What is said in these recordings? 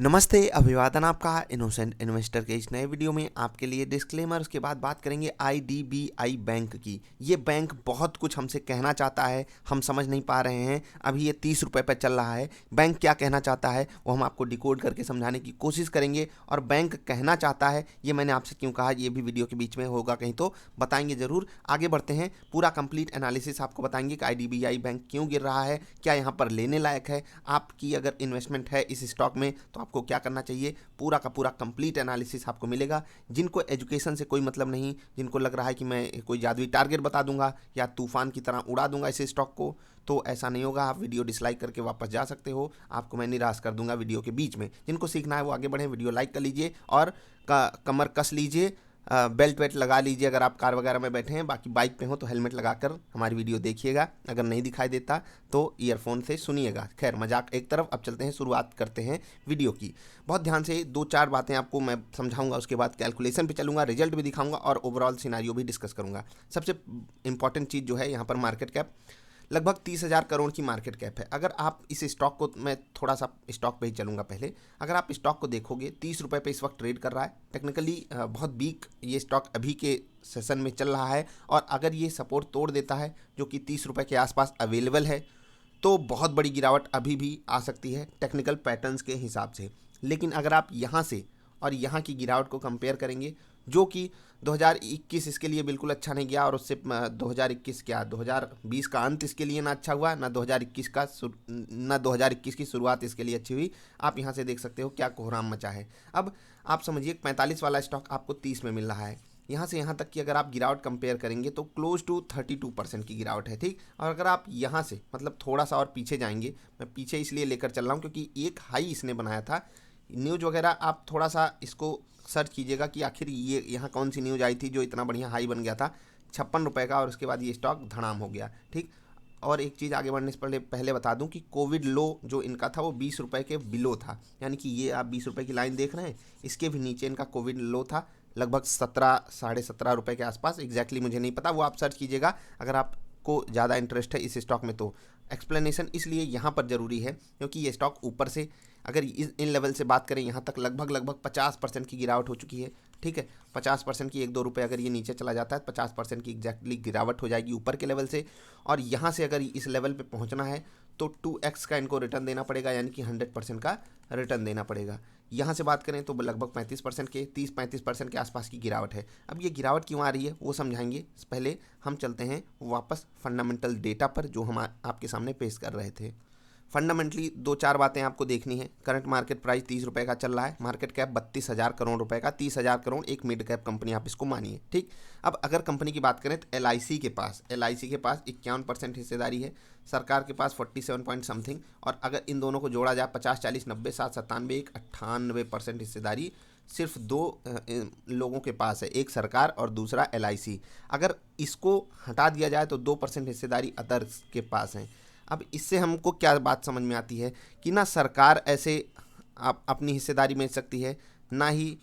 नमस्ते, अभिवादन आपका इनोसेंट इन्वेस्टर के इस नए वीडियो में आपके लिए डिस्क्लेमर। उसके बाद बात करेंगे आईडीबीआई बैंक की। ये बैंक बहुत कुछ हमसे कहना चाहता है, हम समझ नहीं पा रहे हैं। अभी ये 30 रुपये पर चल रहा है। बैंक क्या कहना चाहता है वो हम आपको डिकोड करके समझाने की कोशिश करेंगे। और बैंक कहना चाहता है ये मैंने आपसे क्यों कहा, ये भी वीडियो के बीच में होगा कहीं तो बताएंगे ज़रूर। आगे बढ़ते हैं, पूरा कंप्लीट एनालिसिस आपको बताएंगे कि आईडीबीआई बैंक क्यों गिर रहा है, क्या यहाँ पर लेने लायक है। आपकी अगर इन्वेस्टमेंट है इस स्टॉक में तो आपको क्या करना चाहिए, पूरा का पूरा कंप्लीट एनालिसिस आपको मिलेगा। जिनको एजुकेशन से कोई मतलब नहीं, जिनको लग रहा है कि मैं कोई जादुई टारगेट बता दूंगा या तूफान की तरह उड़ा दूंगा इस स्टॉक को, तो ऐसा नहीं होगा। आप वीडियो डिसलाइक करके वापस जा सकते हो, आपको मैं निराश कर दूंगा वीडियो के बीच में। जिनको सीखना है वो आगे बढ़े, वीडियो लाइक कर लीजिए और कमर कस लीजिए, बेल्ट वेल्ट लगा लीजिए अगर आप कार वगैरह में बैठे हैं। बाकी बाइक पे हो तो हेलमेट लगाकर हमारी वीडियो देखिएगा, अगर नहीं दिखाई देता तो ईयरफोन से सुनिएगा। खैर मजाक एक तरफ, अब चलते हैं, शुरुआत करते हैं वीडियो की। बहुत ध्यान से 2-4 बातें आपको मैं समझाऊंगा, उसके बाद कैलकुलेशन पे चलूंगा, रिजल्ट भी दिखाऊंगा और ओवरऑल सिनारियो भी डिस्कस करूंगा। सबसे इंपॉर्टेंट चीज़ जो है यहाँ पर मार्केट कैप, लगभग 30,000 करोड़ की मार्केट कैप है। अगर आप इस स्टॉक को, मैं थोड़ा सा स्टॉक पे ही चलूँगा पहले, अगर आप स्टॉक को देखोगे 30 रुपये पे इस वक्त ट्रेड कर रहा है। टेक्निकली बहुत वीक ये स्टॉक अभी के सेशन में चल रहा है। और अगर ये सपोर्ट तोड़ देता है जो कि 30 रुपये के आसपास अवेलेबल है, तो बहुत बड़ी गिरावट अभी भी आ सकती है टेक्निकल पैटर्न्स के हिसाब से। लेकिन अगर आप यहाँ से और यहाँ की गिरावट को कंपेयर करेंगे, जो कि 2021 इसके लिए बिल्कुल अच्छा नहीं गया, और उससे 2021 क्या 2020 का अंत इसके लिए ना अच्छा हुआ, ना 2021 की शुरुआत इसके लिए अच्छी हुई। आप यहाँ से देख सकते हो क्या कोहराम मचा है। अब आप समझिए 45 वाला स्टॉक आपको 30 में मिल रहा है। यहाँ से यहाँ तक की अगर आप गिरावट कंपेयर करेंगे तो क्लोज टू 32% की गिरावट है, ठीक। और अगर आप यहाँ से मतलब थोड़ा सा और पीछे जाएंगे, मैं पीछे इसलिए लेकर चल रहा हूँ क्योंकि एक हाई इसने बनाया था। न्यूज़ वगैरह आप थोड़ा सा इसको सर्च कीजिएगा कि आखिर ये यहाँ कौन सी न्यूज़ आई थी जो इतना बढ़िया हाई बन गया था 56 रुपये का, और उसके बाद ये स्टॉक धड़ाम हो गया, ठीक। और एक चीज़ आगे बढ़ने से पहले बता दूं कि कोविड लो जो इनका था वो 20 रुपये के बिलो था। यानी कि ये आप 20 रुपये की लाइन देख रहे हैं, इसके भी नीचे इनका कोविड लो था, लगभग 17 साढ़े 17 रुपये के आसपास। एग्जैक्टली मुझे नहीं पता, वो आप सर्च कीजिएगा अगर आपको ज़्यादा इंटरेस्ट है इस स्टॉक में। तो एक्सप्लेनेशन इसलिए यहाँ पर ज़रूरी है क्योंकि ये स्टॉक ऊपर से अगर इन लेवल से बात करें, यहाँ तक लगभग 50% की गिरावट हो चुकी है, ठीक है। 50% की 1-2 रुपये अगर ये नीचे चला जाता है, 50% की एग्जैक्टली गिरावट हो जाएगी ऊपर के लेवल से। और यहाँ से अगर इस लेवल पे पहुँचना है तो 2x का इनको रिटर्न देना पड़ेगा, यानी कि 100% का रिटर्न देना पड़ेगा। यहाँ से बात करें तो लगभग 35% के 30-35% के आसपास की गिरावट है। अब ये गिरावट क्यों आ रही है वो समझाएंगे, पहले हम चलते हैं वापस फंडामेंटल डेटा पर जो हम आपके सामने पेश कर रहे थे। फंडामेंटली 2-4 बातें आपको देखनी है। करंट मार्केट प्राइस 30 रुपये का चल रहा है, मार्केट कैप 32,000 करोड़ रुपए का, 30,000 करोड़ एक मिड कैप कंपनी आप इसको मानिए, ठीक। अब अगर कंपनी की बात करें तो एल के पास 51% हिस्सेदारी है, सरकार के पास 47 पॉइंट समथिंग, और अगर इन दोनों को जोड़ा जाए 50, 40, 90, 60, 97, 98% हिस्सेदारी सिर्फ दो लोगों के पास है, एक सरकार और दूसरा एल। अगर इसको हटा दिया जाए तो 2% हिस्सेदारी अदर्स के पास है। अब इससे हमको क्या बात समझ में आती है कि ना सरकार ऐसे आप अपनी हिस्सेदारी मिल सकती है, ना ही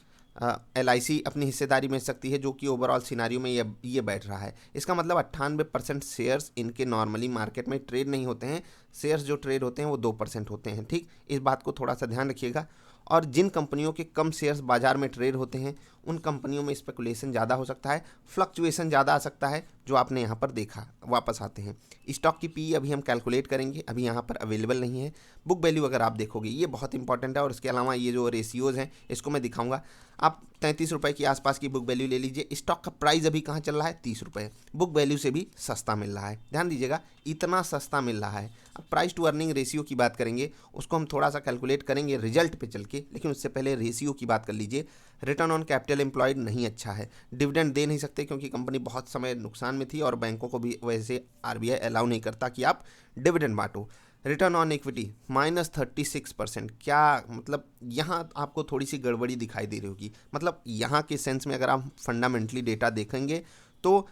एल अपनी हिस्सेदारी मिल सकती है, जो कि ओवरऑल सिनारियो में ये बैठ रहा है। इसका मतलब 98% शेयर्स इनके नॉर्मली मार्केट में ट्रेड नहीं होते हैं। शेयर्स जो ट्रेड होते हैं वो 2% होते हैं, ठीक। इस बात को थोड़ा सा ध्यान रखिएगा। और जिन कंपनियों के कम शेयर्स बाजार में ट्रेड होते हैं उन कंपनियों में स्पेकुलेशन ज़्यादा हो सकता है, फ्लक्चुएशन ज़्यादा आ सकता है, जो आपने यहाँ पर देखा। वापस आते हैं, स्टॉक की पी अभी हम कैलकुलेट करेंगे, अभी यहाँ पर अवेलेबल नहीं है। बुक वैल्यू अगर आप देखोगे ये बहुत इंपॉर्टेंट है, और इसके अलावा ये जो रेशियोज़ हैं इसको मैं दिखाऊंगा। आप 33 रुपये की आसपास की बुक वैल्यू ले लीजिए। स्टॉक का प्राइस अभी कहाँ चल रहा है, 30 रुपये, बुक वैल्यू से भी सस्ता मिल रहा है। ध्यान दीजिएगा, इतना सस्ता मिल रहा है। अब प्राइस टू अर्निंग रेशियो की बात करेंगे, उसको हम थोड़ा सा कैलकुलेट करेंगे रिजल्ट पे चल के, लेकिन उससे पहले रेशियो की बात कर लीजिए। रिटर्न ऑन कैपिटल एम्प्लॉयड नहीं अच्छा है, डिविडेंड दे नहीं सकते क्योंकि कंपनी बहुत समय नुकसान में थी, और बैंकों को भी वैसे आरबीआई अलाउ नहीं करता कि आप डिविडेंड बांटो। रिटर्न ऑन इक्विटी -36%, क्या मतलब यहाँ आपको थोड़ी सी गड़बड़ी दिखाई दे रही होगी। मतलब यहाँ के सेंस में अगर आप फंडामेंटली डेटा देखेंगे तो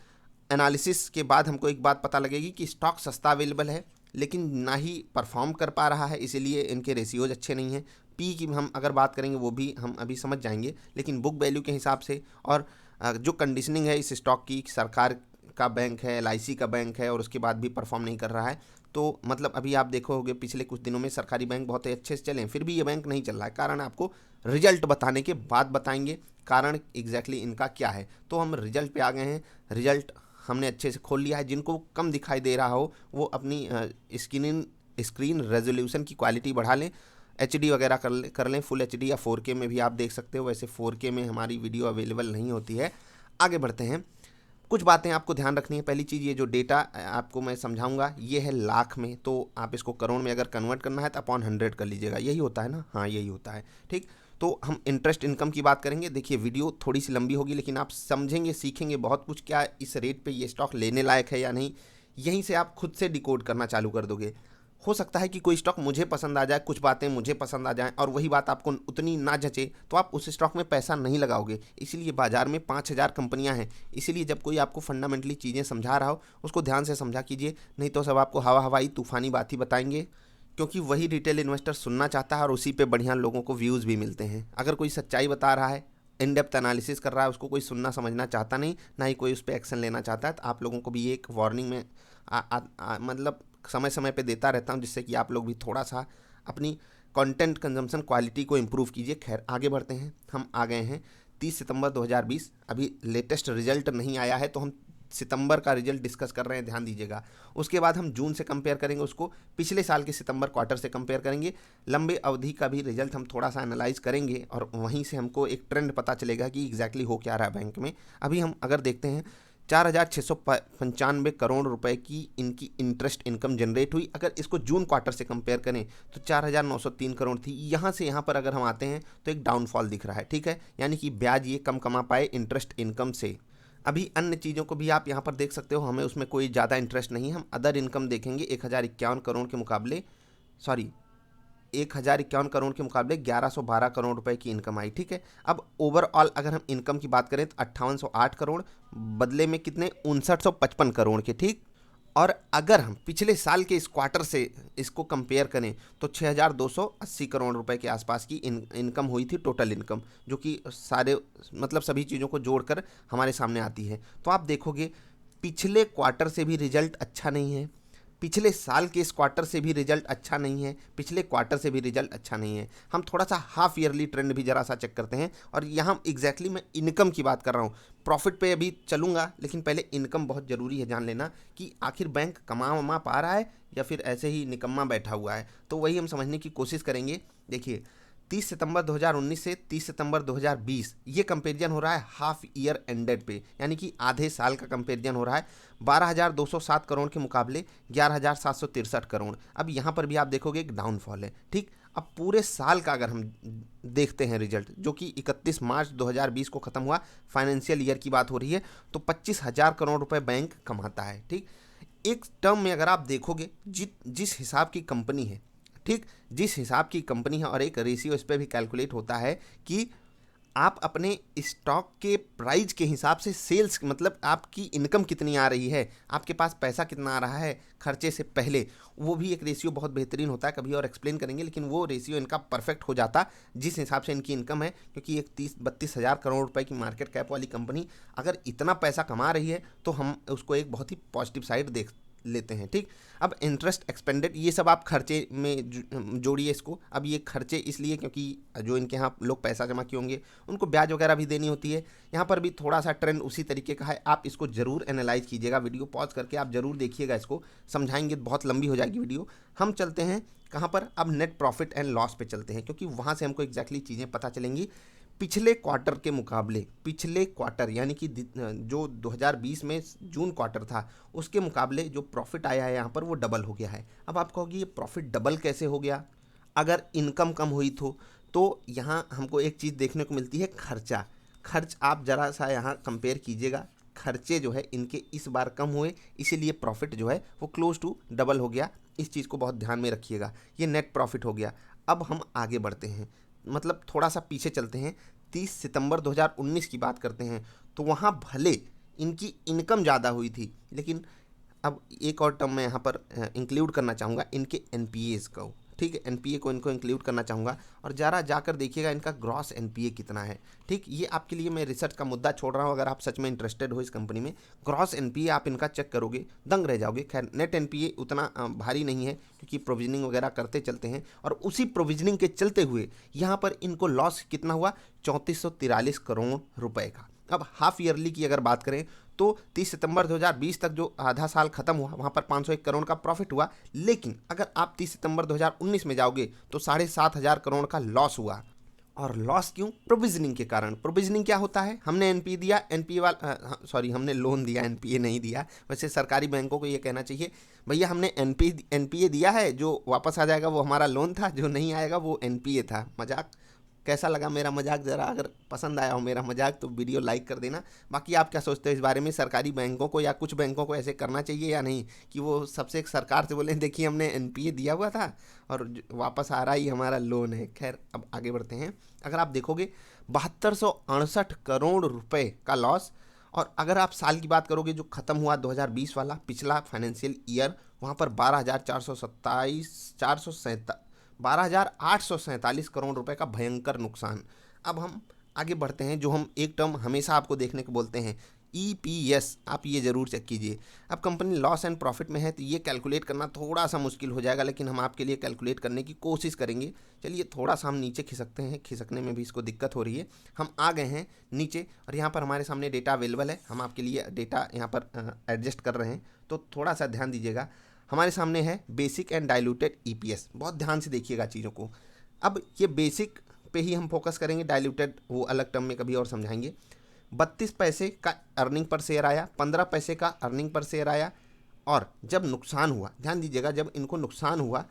एनालिसिस के बाद हमको एक बात पता लगेगी कि स्टॉक सस्ता अवेलेबल है लेकिन ना ही परफॉर्म कर पा रहा है, इसीलिए इनके रेशियोज अच्छे नहीं हैं। पी की हम अगर बात करेंगे वो भी हम अभी समझ जाएंगे, लेकिन बुक वैल्यू के हिसाब से और जो कंडीशनिंग है इस स्टॉक की, सरकार का बैंक है, एल का बैंक है, और उसके बाद भी परफॉर्म नहीं कर रहा है, तो मतलब अभी आप देखोगे पिछले कुछ दिनों में सरकारी बैंक बहुत ही अच्छे से चले हैं, फिर भी ये बैंक नहीं चल रहा है। कारण आपको रिजल्ट बताने के बाद बताएंगे कारण एग्जैक्टली इनका क्या है। तो हम रिजल्ट पे आ गए हैं। रिजल्ट हमने अच्छे से खोल लिया है। जिनको कम दिखाई दे रहा हो वो अपनी स्क्रीन रेजोल्यूशन की क्वालिटी बढ़ा लें, HD वगैरह कर लें, फुल HD या 4K में भी आप देख सकते हो। वैसे 4K में हमारी वीडियो अवेलेबल नहीं होती है। आगे बढ़ते हैं। कुछ बातें आपको ध्यान रखनी है। पहली चीज़, ये जो डेटा आपको मैं समझाऊंगा ये है लाख में, तो आप इसको करोड़ में अगर कन्वर्ट करना है तो अपॉन 100 कर लीजिएगा। यही होता है ना? हाँ यही होता है। ठीक, तो हम इंटरेस्ट इनकम की बात करेंगे। देखिए वीडियो थोड़ी सी लंबी होगी लेकिन आप समझेंगे, सीखेंगे बहुत कुछ, क्या इस रेट पे ये स्टॉक लेने लायक है या नहीं। यहीं से आप खुद से डिकोड करना चालू कर दोगे। हो सकता है कि कोई स्टॉक मुझे पसंद आ जाए, कुछ बातें मुझे पसंद आ जाएं और वही बात आपको उतनी ना जचे, तो आप उस स्टॉक में पैसा नहीं लगाओगे। इसीलिए बाजार में 5000 कंपनियां हैं। इसीलिए जब कोई आपको फंडामेंटली चीज़ें समझा रहा हो उसको ध्यान से समझा कीजिए, नहीं तो सब आपको हवा हवाई तूफानी बात ही बताएंगे, क्योंकि वही रिटेल इन्वेस्टर सुनना चाहता है और उसी पे बढ़िया लोगों को व्यूज़ भी मिलते हैं। अगर कोई सच्चाई बता रहा है, इन डेप्थ एनालिसिस कर रहा है, उसको कोई सुनना समझना चाहता नहीं, ना ही कोई उस पर एक्शन लेना चाहता है। तो आप लोगों को भी एक वार्निंग में मतलब समय समय पे देता रहता हूँ, जिससे कि आप लोग भी थोड़ा सा अपनी कंटेंट कंजम्पशन क्वालिटी को इम्प्रूव कीजिए। खैर आगे बढ़ते हैं। हम आ गए हैं 30 सितंबर 2020। अभी लेटेस्ट रिजल्ट नहीं आया है तो हम सितंबर का रिजल्ट डिस्कस कर रहे हैं, ध्यान दीजिएगा। उसके बाद हम जून से कंपेयर करेंगे, उसको पिछले साल के सितंबर क्वार्टर से कंपेयर करेंगे। लंबे अवधि का भी रिजल्ट हम थोड़ा सा एनालाइज करेंगे और वहीं से हमको एक ट्रेंड पता चलेगा कि एग्जैक्टली हो क्या रहा है बैंक में। अभी हम अगर देखते हैं 4695 करोड़ रुपए की इनकी इंटरेस्ट इनकम जनरेट हुई। अगर इसको जून क्वार्टर से कंपेयर करें तो 4903 करोड़ थी। यहाँ से यहाँ पर अगर हम आते हैं तो एक डाउनफॉल दिख रहा है। ठीक है, यानी कि ब्याज ये कम कमा पाए इंटरेस्ट इनकम से। अभी अन्य चीज़ों को भी आप यहाँ पर देख सकते हो, हमें उसमें कोई ज़्यादा इंटरेस्ट नहीं है। हम अदर इनकम देखेंगे। 1051 करोड़ के मुकाबले 1051 करोड़ के मुकाबले 1112 करोड़ रुपए की इनकम आई। ठीक है, अब ओवरऑल अगर हम इनकम की बात करें तो 5808 करोड़, बदले में कितने 5955 करोड़ के। ठीक, और अगर हम पिछले साल के इस क्वार्टर से इसको कंपेयर करें तो 6280 करोड़ रुपए के आसपास की इनकम हुई थी, टोटल इनकम, जो कि सारे मतलब सभी चीज़ों को जोड़कर हमारे सामने आती है। तो आप देखोगे पिछले क्वार्टर से भी रिजल्ट अच्छा नहीं है, पिछले साल के इस क्वार्टर से भी रिजल्ट अच्छा नहीं है, पिछले क्वार्टर से भी रिजल्ट अच्छा नहीं है। हम थोड़ा सा हाफ ईयरली ट्रेंड भी जरा सा चेक करते हैं, और यहाँ एग्जैक्टली मैं इनकम की बात कर रहा हूँ। प्रॉफिट पे अभी चलूँगा लेकिन पहले इनकम बहुत ज़रूरी है जान लेना कि आखिर बैंक कमा वमा पा रहा है या फिर ऐसे ही निकम्मा बैठा हुआ है। तो वही हम समझने की कोशिश करेंगे। देखिए 30 सितंबर 2019 से 30 सितंबर 2020 ये कंपेरिजन हो रहा है हाफ ईयर एंडेड पे, यानी कि आधे साल का कंपेरिजन हो रहा है। 12207 करोड़ के मुकाबले 11763 करोड़। अब यहाँ पर भी आप देखोगे एक डाउनफॉल है। ठीक, अब पूरे साल का अगर हम देखते हैं रिजल्ट, जो कि 31 मार्च 2020 को ख़त्म हुआ, फाइनेंशियल ईयर की बात हो रही है, तो 25,000 करोड़ रुपए बैंक कमाता है। ठीक, एक टर्म में अगर आप देखोगे जिस हिसाब की कंपनी है, ठीक, जिस हिसाब की कंपनी है, और एक रेशियो इस पर भी कैलकुलेट होता है कि आप अपने स्टॉक के प्राइस के हिसाब से सेल्स मतलब आपकी इनकम कितनी आ रही है, आपके पास पैसा कितना आ रहा है खर्चे से पहले, वो भी एक रेशियो बहुत बेहतरीन होता है। कभी और एक्सप्लेन करेंगे, लेकिन वो रेशियो इनका परफेक्ट हो जाता जिस हिसाब से इनकी इनकम है, क्योंकि एक 30-32 हज़ार करोड़ रुपए की मार्केट कैप वाली कंपनी अगर इतना पैसा कमा रही है तो हम उसको एक बहुत ही पॉजिटिव साइड देख लेते हैं। ठीक, अब इंटरेस्ट एक्सपेंडेड ये सब आप खर्चे में जोड़िए इसको। अब ये खर्चे इसलिए क्योंकि जो इनके यहाँ लोग पैसा जमा किए होंगे उनको ब्याज वगैरह भी देनी होती है। यहाँ पर भी थोड़ा सा ट्रेंड उसी तरीके का है। आप इसको ज़रूर एनालाइज कीजिएगा, वीडियो पॉज करके आप ज़रूर देखिएगा, इसको समझाएंगे, बहुत लंबी हो जाएगी वीडियो। हम चलते हैं कहाँ पर, अब नेट प्रॉफिट एंड लॉस पे चलते हैं, क्योंकि वहाँ से हमको एग्जैक्टली चीज़ें पता चलेंगी। पिछले क्वार्टर के मुकाबले, पिछले क्वार्टर यानी कि जो 2020 में जून क्वार्टर था उसके मुकाबले जो प्रॉफिट आया है यहाँ पर वो डबल हो गया है। अब आप कहोगे ये प्रॉफिट डबल कैसे हो गया, अगर इनकम कम हुई तो यहाँ हमको एक चीज़ देखने को मिलती है, खर्च आप ज़रा सा यहाँ कंपेयर कीजिएगा। खर्चे जो है इनके इस बार कम हुए, इसीलिए प्रॉफिट जो है वो क्लोज टू डबल हो गया। इस चीज़ को बहुत ध्यान में रखिएगा। ये नेट प्रॉफिट हो गया। अब हम आगे बढ़ते हैं, मतलब थोड़ा सा पीछे चलते हैं, 30 सितंबर 2019 की बात करते हैं। तो वहाँ भले इनकी इनकम ज़्यादा हुई थी, लेकिन अब एक और टर्म मैं यहाँ पर इंक्लूड करना चाहूँगा, इनके NPAs को। ठीक है, एनपीए को इनको इंक्लूड करना चाहूँगा और ज़रा जाकर देखिएगा इनका ग्रॉस एनपीए कितना है। ठीक, ये आपके लिए मैं रिसर्च का मुद्दा छोड़ रहा हूँ, अगर आप सच में इंटरेस्टेड हो इस कंपनी में, ग्रॉस एनपीए आप इनका चेक करोगे दंग रह जाओगे। खैर, नेट एनपीए उतना भारी नहीं है क्योंकि प्रोविजनिंग वगैरह करते चलते हैं, और उसी प्रोविजनिंग के चलते हुए यहाँ पर इनको लॉस कितना हुआ, 3443 करोड़ रुपए का। अब हाफ ईयरली की अगर बात करें तो 30 सितंबर 2020 तक जो आधा साल खत्म हुआ वहाँ पर 501 करोड़ का प्रॉफिट हुआ, लेकिन अगर आप 30 सितंबर 2019 में जाओगे तो 7,500 करोड़ का लॉस हुआ। और लॉस क्यों? प्रोविजनिंग के कारण। प्रोविजनिंग क्या होता है? हमने एनपीए दिया, एनपीए वाला सॉरी हमने लोन दिया, एनपीए नहीं दिया। वैसे सरकारी बैंकों को ये कहना चाहिए भैया हमने एनपीए दिया है, जो वापस आ जाएगा वो हमारा लोन था, जो नहीं आएगा वो एनपीए था। मजाक कैसा लगा मेरा मजाक? ज़रा अगर पसंद आया हो मेरा मजाक तो वीडियो लाइक कर देना। बाकी आप क्या सोचते हो इस बारे में, सरकारी बैंकों को या कुछ बैंकों को ऐसे करना चाहिए या नहीं, कि वो सबसे सरकार से बोलें देखिए हमने एनपीए दिया हुआ था और वापस आ रहा ही हमारा लोन है। खैर, अब आगे बढ़ते हैं। अगर आप देखोगे 7268 करोड़ रुपए का लॉस, और अगर आप साल की बात करोगे जो ख़त्म हुआ 2020 वाला पिछला फाइनेंशियल ईयर, वहाँ पर 12,847 करोड़ रुपए का भयंकर नुकसान। अब हम आगे बढ़ते हैं, जो हम एक टर्म हमेशा आपको देखने को बोलते हैं, ईपीएस, आप ये ज़रूर चेक कीजिए। अब कंपनी लॉस एंड प्रॉफिट में है तो ये कैलकुलेट करना थोड़ा सा मुश्किल हो जाएगा, लेकिन हम आपके लिए कैलकुलेट करने की कोशिश करेंगे। चलिए थोड़ा सा हम नीचे खिसकते हैं, खिसकने में भी इसको दिक्कत हो रही है। हम आ गए हैं नीचे और यहाँ पर हमारे सामने डेटा अवेलेबल है, हम आपके लिए डेटा यहाँ पर एडजस्ट कर रहे हैं, तो थोड़ा सा ध्यान दीजिएगा। हमारे सामने है बेसिक एंड डाइल्यूटेड ईपीएस, बहुत ध्यान से देखिएगा चीज़ों को। अब ये बेसिक पे ही हम फोकस करेंगे, डाइल्यूटेड वो अलग टर्म में कभी और समझाएंगे। 32 पैसे का अर्निंग पर शेयर आया, 15 पैसे का अर्निंग पर शेयर आया, और जब नुकसान हुआ, ध्यान दीजिएगा, जब इनको नुकसान हुआ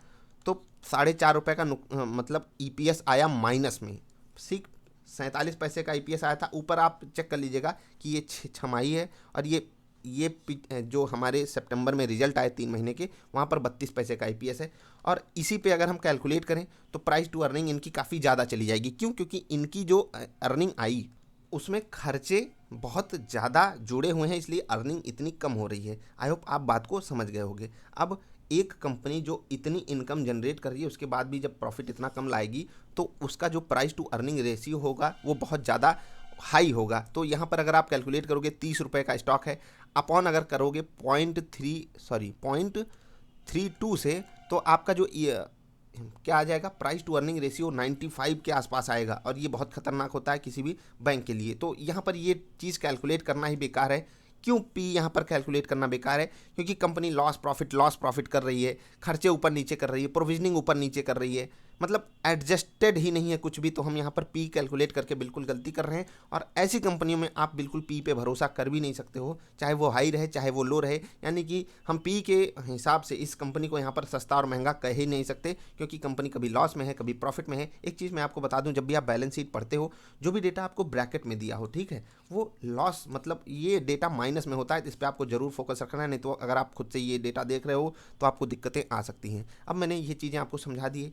तो 4.5 रुपये का मतलब ईपीएस आया माइनस में। 47 पैसे का ईपीएस आया था। ऊपर आप चेक कर लीजिएगा कि ये छमाही है, और ये जो हमारे सितंबर में रिजल्ट आए 3 महीने के, वहाँ पर 32 पैसे का ईपीएस है। और इसी पे अगर हम कैलकुलेट करें तो प्राइस टू अर्निंग इनकी काफ़ी ज़्यादा चली जाएगी। क्यों? क्योंकि इनकी जो अर्निंग आई उसमें खर्चे बहुत ज़्यादा जुड़े हुए हैं, इसलिए अर्निंग इतनी कम हो रही है। आई होप आप बात को समझ गए होंगे। अब एक कंपनी जो इतनी इनकम जनरेट कर रही है उसके बाद भी जब प्रॉफिट इतना कम लाएगी तो उसका जो प्राइस टू अर्निंग रेशियो होगा वो बहुत ज़्यादा हाई होगा। तो यहाँ पर अगर आप कैलकुलेट करोगे 30 रुपये का स्टॉक है, अपॉन अगर करोगे 0.32 से, तो आपका जो क्या आ जाएगा, प्राइस टू अर्निंग रेशियो 95 के आसपास आएगा, और ये बहुत खतरनाक होता है किसी भी बैंक के लिए। तो यहाँ पर ये चीज़ कैलकुलेट करना ही बेकार है। क्यों पी यहाँ पर कैलकुलेट करना बेकार है? क्योंकि कंपनी लॉस प्रॉफिट कर रही है, खर्चे ऊपर नीचे कर रही है, प्रोविजनिंग ऊपर नीचे कर रही है, मतलब एडजस्टेड ही नहीं है कुछ भी। तो हम यहाँ पर पी कैलकुलेट करके बिल्कुल गलती कर रहे हैं, और ऐसी कंपनियों में आप बिल्कुल पी पे भरोसा कर भी नहीं सकते हो, चाहे वो हाई रहे चाहे वो लो रहे। यानी कि हम पी के हिसाब से इस कंपनी को यहाँ पर सस्ता और महंगा कह ही नहीं सकते, क्योंकि कंपनी कभी लॉस में है कभी प्रॉफिट में है। एक चीज़ मैं आपको बता दूँ, जब भी आप बैलेंस शीट पढ़ते हो, जो भी डेटा आपको ब्रैकेट में दिया हो, ठीक है, वो लॉस मतलब ये डेटा माइनस में होता है, इस पर आपको जरूर फोकस रखना है, नहीं तो अगर आप खुद से ये डेटा देख रहे हो तो आपको दिक्कतें आ सकती हैं। अब मैंने ये चीज़ें आपको समझा दी।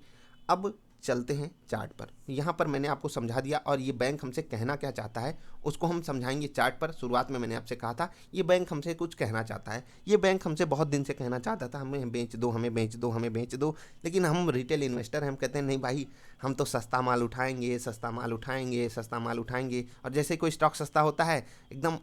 अब चलते हैं चार्ट पर। यहाँ पर मैंने आपको समझा दिया, और ये बैंक हमसे कहना क्या चाहता है उसको हम समझाएंगे चार्ट पर। शुरुआत में मैंने आपसे कहा था ये बैंक हमसे कुछ कहना चाहता है। ये बैंक हमसे बहुत दिन से कहना चाहता था हमें बेच दो, हमें बेच दो, हमें बेच दो, लेकिन हम रिटेल इन्वेस्टर हैं, हम कहते हैं नहीं भाई, हम तो सस्ता माल उठाएंगे, सस्ता माल उठाएंगे, सस्ता माल उठाएंगे। और जैसे कोई स्टॉक सस्ता होता है एकदम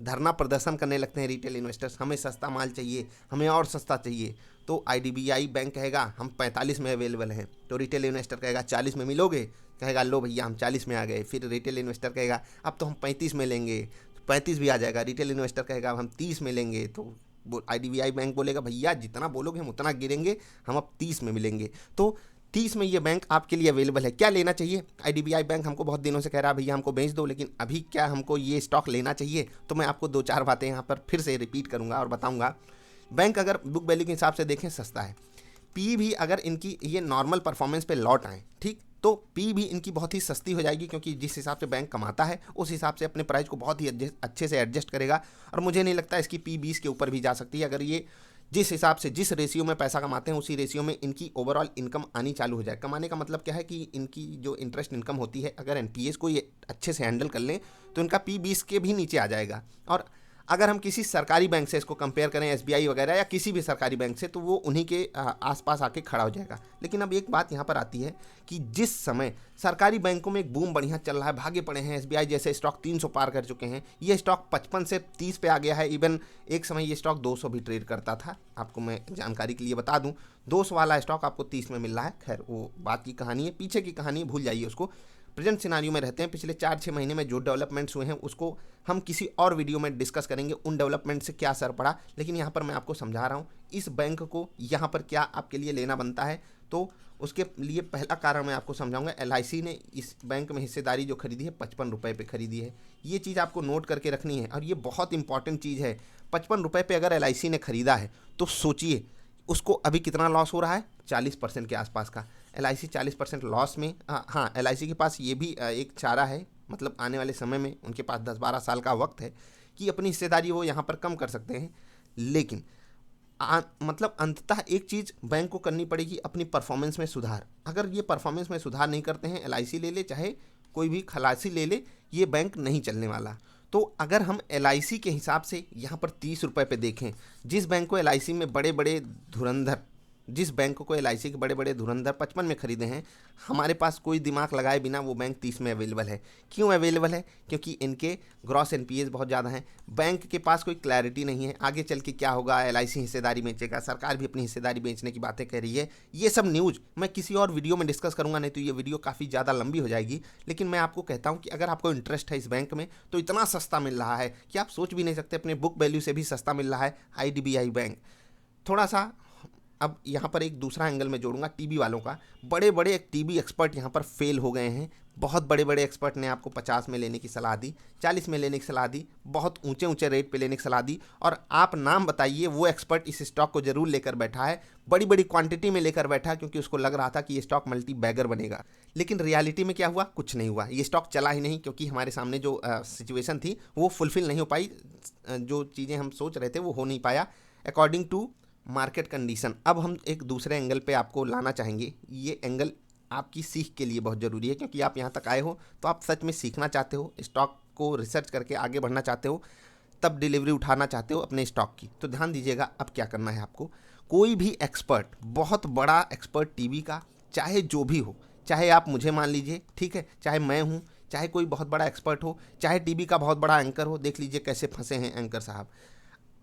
धरना प्रदर्शन करने लगते हैं रिटेल इन्वेस्टर्स, हमें सस्ता माल चाहिए, हमें और सस्ता चाहिए। तो आईडीबीआई बैंक कहेगा हम 45 में अवेलेबल हैं, तो रिटेल इन्वेस्टर कहेगा 40 में मिलोगे, कहेगा लो भैया हम 40 में आ गए। फिर रिटेल इन्वेस्टर कहेगा अब तो हम 35 में लेंगे, 35 भी आ जाएगा। रिटेल इन्वेस्टर कहेगा हम 30 में लेंगे, तो आईडीबीआई बैंक बोलेगा भैया जितना बोलोगे हम उतना गिरेंगे, हम अब 30 में मिलेंगे। तो 30 में ये बैंक आपके लिए अवेलेबल है। क्या लेना चाहिए? आईडीबीआई बैंक हमको बहुत दिनों से कह रहा है भैया हमको बेच दो, लेकिन अभी क्या हमको ये स्टॉक लेना चाहिए? तो मैं आपको 2-4 बातें यहाँ पर फिर से रिपीट करूँगा और बताऊँगा। बैंक अगर बुक वैल्यू के हिसाब से देखें सस्ता है, पी भी अगर इनकी ये नॉर्मल परफॉर्मेंस पे लौट आए, ठीक, तो पी भी इनकी बहुत ही सस्ती हो जाएगी, क्योंकि जिस हिसाब से बैंक कमाता है उस हिसाब से अपने प्राइस को बहुत ही अच्छे से एडजस्ट करेगा। और मुझे नहीं लगता इसकी पी 20 के ऊपर भी जा सकती है। अगर ये जिस हिसाब से जिस रेशियो में पैसा कमाते हैं उसी रेशियो में इनकी ओवरऑल इनकम आनी चालू हो जाए। कमाने का मतलब क्या है कि इनकी जो इंटरेस्ट इनकम होती है, अगर एनपीएस को ये अच्छे से हैंडल कर लें तो इनका पी 20 के भी नीचे आ जाएगा। और अगर हम किसी सरकारी बैंक से इसको कंपेयर करें, एसबीआई वगैरह या किसी भी सरकारी बैंक से, तो वो उन्हीं के आसपास आके खड़ा हो जाएगा। लेकिन अब एक बात यहाँ पर आती है कि जिस समय सरकारी बैंकों में एक बूम बढ़िया चल रहा है, भागे पड़े हैं, एसबीआई जैसे स्टॉक 300 पार कर चुके हैं, ये स्टॉक 55 से 30 पे आ गया है। इवन एक समय ये स्टॉक 200 भी ट्रेड करता था। आपको मैं जानकारी के लिए बता दूं, 200 वाला स्टॉक आपको 30 में मिल रहा है। खैर वो बात की कहानी है, पीछे की कहानी है, भूल जाइए उसको। प्रेजेंट सिनारियो में रहते हैं। पिछले 4-6 महीने में जो डेवलपमेंट्स हुए हैं उसको हम किसी और वीडियो में डिस्कस करेंगे, उन डेवलपमेंट से क्या असर पड़ा। लेकिन यहाँ पर मैं आपको समझा रहा हूँ इस बैंक को यहाँ पर क्या आपके लिए लेना बनता है। तो उसके लिए पहला कारण मैं आपको समझाऊंगा। एलआईसी ने इस बैंक में हिस्सेदारी जो खरीदी है 55 रुपये पे खरीदी है। ये चीज़ आपको नोट करके रखनी है और ये बहुत इंपॉर्टेंट चीज़ है। 55 रुपये पे अगर एलआईसी ने खरीदा है तो सोचिए उसको अभी कितना लॉस हो रहा है, 40% के आसपास का। एलआईसी 40% लॉस में, हाँ एलआईसी के पास ये भी एक चारा है, मतलब आने वाले समय में उनके पास 10-12 साल का वक्त है कि अपनी हिस्सेदारी वो यहाँ पर कम कर सकते हैं। लेकिन मतलब अंततः एक चीज़ बैंक को करनी पड़ेगी, अपनी परफॉर्मेंस में सुधार। अगर ये परफॉर्मेंस में सुधार नहीं करते हैं, एलआईसी ले ले चाहे कोई भी खलासी ले ले, ये बैंक नहीं चलने वाला। तो अगर हम एलआईसी के हिसाब से यहाँ पर 30 रुपये पे देखें, जिस बैंक को एलआईसी में बड़े बड़े धुरंधर, जिस बैंक को एलआईसी के बड़े बड़े धुरंधर 55 में खरीदे हैं, हमारे पास कोई दिमाग लगाए बिना वो बैंक 30 में अवेलेबल है। क्यों अवेलेबल है? क्योंकि इनके ग्रॉस एनपीएस बहुत ज़्यादा हैं। बैंक के पास कोई क्लैरिटी नहीं है आगे चल के क्या होगा। एलआईसी हिस्सेदारी बेचेगा, सरकार भी अपनी हिस्सेदारी बेचने की बातें कह रही है। ये सब न्यूज़ मैं किसी और वीडियो में डिस्कस करूंगा, नहीं तो ये वीडियो काफ़ी ज़्यादा लंबी हो जाएगी। लेकिन मैं आपको कहता हूँ कि अगर आपको इंटरेस्ट है इस बैंक में तो इतना सस्ता मिल रहा है कि आप सोच भी नहीं सकते। अपने बुक वैल्यू से भी सस्ता मिल रहा है आईडीबीआई बैंक। थोड़ा सा अब यहाँ पर एक दूसरा एंगल में जोड़ूंगा टीबी वालों का। बड़े बड़े टीबी एक्सपर्ट यहाँ पर फेल हो गए हैं। बहुत बड़े बड़े एक्सपर्ट ने आपको 50 में लेने की सलाह दी, 40 में लेने की सलाह दी, बहुत ऊंचे ऊंचे रेट पे लेने की सलाह दी। और आप नाम बताइए वो एक्सपर्ट इस स्टॉक को जरूर लेकर बैठा है, बड़ी बड़ी क्वांटिटी में लेकर बैठा है, क्योंकि उसको लग रहा था कि ये स्टॉक मल्टी बैगर बनेगा। लेकिन रियलिटी में क्या हुआ? कुछ नहीं हुआ। ये स्टॉक चला ही नहीं, क्योंकि हमारे सामने जो सिचुएशन थी वो फुलफिल नहीं हो पाई। जो चीज़ें हम सोच रहे थे वो हो नहीं पाया अकॉर्डिंग टू मार्केट कंडीशन। अब हम एक दूसरे एंगल पे आपको लाना चाहेंगे। ये एंगल आपकी सीख के लिए बहुत ज़रूरी है, क्योंकि आप यहाँ तक आए हो तो आप सच में सीखना चाहते हो, स्टॉक को रिसर्च करके आगे बढ़ना चाहते हो, तब डिलीवरी उठाना चाहते हो अपने स्टॉक की। तो ध्यान दीजिएगा अब क्या करना है आपको। कोई भी एक्सपर्ट, बहुत बड़ा एक्सपर्ट टीवी का, चाहे जो भी हो, चाहे आप मुझे मान लीजिए, ठीक है, चाहे मैं हूँ, चाहे कोई बहुत बड़ा एक्सपर्ट हो, चाहे टीवी का बहुत बड़ा एंकर हो, देख लीजिए कैसे फंसे हैं एंकर साहब।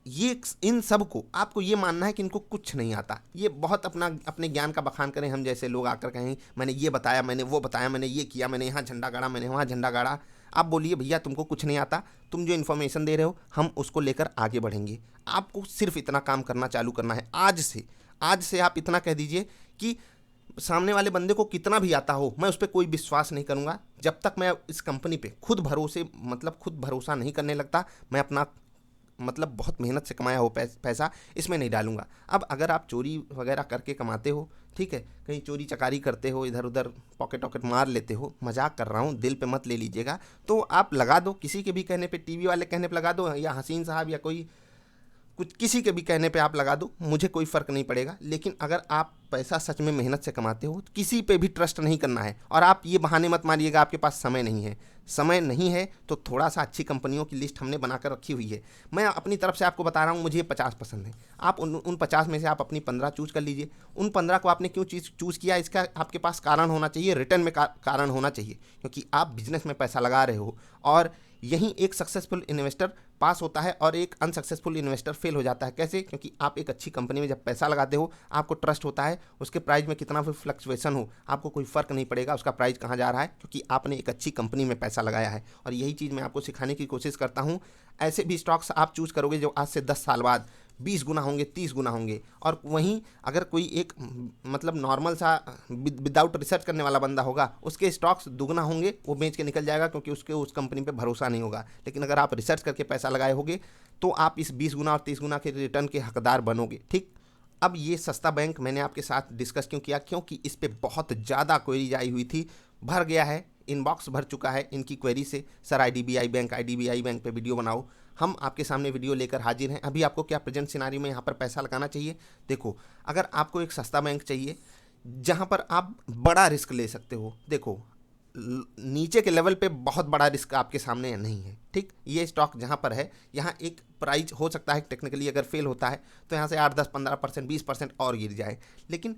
ये इन सब को आपको ये मानना है कि इनको कुछ नहीं आता। ये बहुत अपने ज्ञान का बखान करें, हम जैसे लोग आकर कहें मैंने ये बताया, मैंने वो बताया, मैंने ये किया, मैंने यहाँ झंडा गाड़ा, मैंने वहाँ झंडा गाड़ा। आप बोलिए भैया तुमको कुछ नहीं आता, तुम जो इन्फॉर्मेशन दे रहे हो हम उसको लेकर आगे बढ़ेंगे। आपको सिर्फ इतना काम करना चालू करना है आज से आप इतना कह दीजिए कि सामने वाले बंदे को कितना भी आता हो, मैं उस पर कोई विश्वास नहीं करूँगा जब तक मैं इस कंपनी पे खुद भरोसा नहीं करने लगता। मैं अपना बहुत मेहनत से कमाया हो पैसा इसमें नहीं डालूंगा। अब अगर आप चोरी वगैरह करके कमाते हो, ठीक है, कहीं चोरी चकारी करते हो, इधर उधर पॉकेट वॉकेट मार लेते हो, मजाक कर रहा हूँ, दिल पे मत ले लीजिएगा, तो आप लगा दो किसी के भी कहने पे, टीवी वाले कहने पे लगा दो, या हसीन साहब या कोई कुछ किसी के भी कहने पे आप लगा दो, मुझे कोई फ़र्क नहीं पड़ेगा। लेकिन अगर आप पैसा सच में मेहनत से कमाते हो, किसी पे भी ट्रस्ट नहीं करना है। और आप ये बहाने मत मारिएगा आपके पास समय नहीं है। समय नहीं है तो थोड़ा सा अच्छी कंपनियों की लिस्ट हमने बनाकर रखी हुई है। मैं अपनी तरफ से आपको बता रहा हूँ, मुझे 50 पसंद है। आप उन 50 में से आप अपनी 15 चूज़ कर लीजिए। उन 15 को आपने क्यों चूज़ किया, इसका आपके पास कारण होना चाहिए, रिटर्न में कारण होना चाहिए, क्योंकि आप बिजनेस में पैसा लगा रहे हो। और यहीं एक सक्सेसफुल इन्वेस्टर पास होता है और एक अनसक्सेसफुल इन्वेस्टर फेल हो जाता है। कैसे? क्योंकि आप एक अच्छी कंपनी में जब पैसा लगाते हो, आपको ट्रस्ट होता है, उसके प्राइस में कितना भी फ्लक्चुएशन हो आपको कोई फ़र्क नहीं पड़ेगा उसका प्राइस कहाँ जा रहा है, क्योंकि आपने एक अच्छी कंपनी में पैसा लगाया है। और यही चीज़ मैं आपको सिखाने की कोशिश करता हूँ। ऐसे भी स्टॉक्स आप चूज़ करोगे जो आज से 10 साल बाद 20 गुना होंगे, 30 गुना होंगे। और वहीं अगर कोई एक नॉर्मल सा विदाउट रिसर्च करने वाला बंदा होगा, उसके स्टॉक्स दुगना होंगे, वो बेच के निकल जाएगा, क्योंकि उसके उस कंपनी पे भरोसा नहीं होगा। लेकिन अगर आप रिसर्च करके पैसा लगाए होगे तो आप इस 20 गुना और 30 गुना के रिटर्न के हकदार बनोगे। ठीक, अब ये सस्ता बैंक मैंने आपके साथ डिस्कस क्यों किया? क्योंकि इस पर बहुत ज़्यादा क्वेरीज आई हुई थी, भर गया है, इनबॉक्स भर चुका है इनकी क्वेरी से। सर आईडीबीआई बैंक पे वीडियो बनाओ। हम आपके सामने वीडियो लेकर हाजिर हैं। अभी आपको क्या प्रेजेंट सिनारी में यहाँ पर पैसा लगाना चाहिए? देखो, अगर आपको एक सस्ता बैंक चाहिए जहाँ पर आप बड़ा रिस्क ले सकते हो, देखो नीचे के लेवल पे बहुत बड़ा रिस्क आपके सामने नहीं है। ठीक, ये स्टॉक जहाँ पर है, यहाँ एक प्राइस हो सकता है टेक्निकली अगर फेल होता है तो यहाँ से 8, 10, 15%, 20% और गिर जाए, लेकिन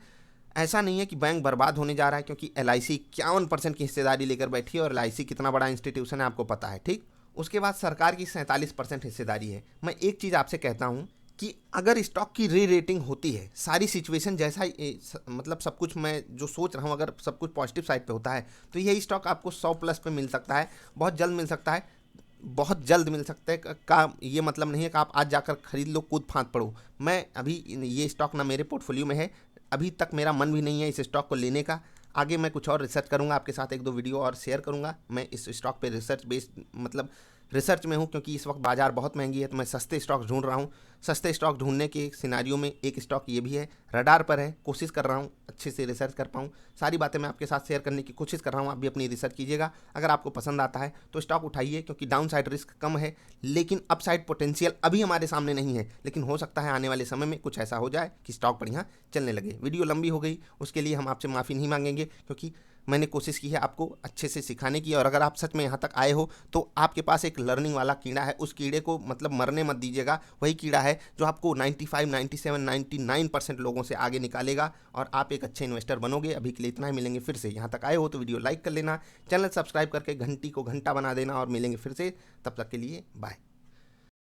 ऐसा नहीं है कि बैंक बर्बाद होने जा रहा है, क्योंकि LIC 51% की हिस्सेदारी लेकर बैठी है और LIC कितना बड़ा इंस्टीट्यूशन है आपको पता है। ठीक, उसके बाद सरकार की 47% हिस्सेदारी है। मैं एक चीज़ आपसे कहता हूँ कि अगर स्टॉक की री रेटिंग होती है, सारी सिचुएशन जैसा मतलब सब कुछ मैं जो सोच रहा हूँ, अगर सब कुछ पॉजिटिव साइड पे होता है तो यही स्टॉक आपको 100+ पे मिल सकता है, बहुत जल्द मिल सकता है, बहुत जल्द मिल सकता है। का ये मतलब नहीं है कि आप आज जाकर खरीद लो, कूद फांद पड़ो। मैं अभी ये स्टॉक ना मेरे पोर्टफोलियो में है, अभी तक मेरा मन भी नहीं है इस स्टॉक को लेने का। आगे मैं कुछ और रिसर्च करूंगा, आपके साथ 1-2 वीडियो और शेयर करूंगा। मैं इस स्टॉक पे रिसर्च बेस्ड मतलब रिसर्च में हूं, क्योंकि इस वक्त बाजार बहुत महंगी है, तो मैं सस्ते स्टॉक ढूंढ रहा हूं। सस्ते स्टॉक ढूंढने के सिनारियो में एक स्टॉक ये भी है, रडार पर है। कोशिश कर रहा हूं अच्छे से रिसर्च कर पाऊँ, सारी बातें मैं आपके साथ शेयर करने की कोशिश कर रहा हूं। आप भी अपनी रिसर्च कीजिएगा, अगर आपको पसंद आता है तो स्टॉक उठाइए, क्योंकि डाउन साइड रिस्क कम है, लेकिन अप साइड पोटेंशियल अभी हमारे सामने नहीं है। लेकिन हो सकता है आने वाले समय में कुछ ऐसा हो जाए कि स्टॉक बढ़िया चलने लगे। वीडियो लंबी हो गई, उसके लिए हम आपसे माफ़ी नहीं मांगेंगे, क्योंकि मैंने कोशिश की है आपको अच्छे से सिखाने की। और अगर आप सच में यहाँ तक आए हो तो आपके पास एक लर्निंग वाला कीड़ा है, उस कीड़े को मतलब मरने मत दीजिएगा। वही कीड़ा है जो आपको 95, 97, 99% लोगों से आगे निकालेगा और आप एक अच्छे इन्वेस्टर बनोगे। अभी के लिए इतना ही, मिलेंगे फिर से। यहाँ तक आए हो तो वीडियो लाइक कर लेना, चैनल सब्सक्राइब करके घंटी को घंटा बना देना, और मिलेंगे फिर से। तब तक के लिए बाय।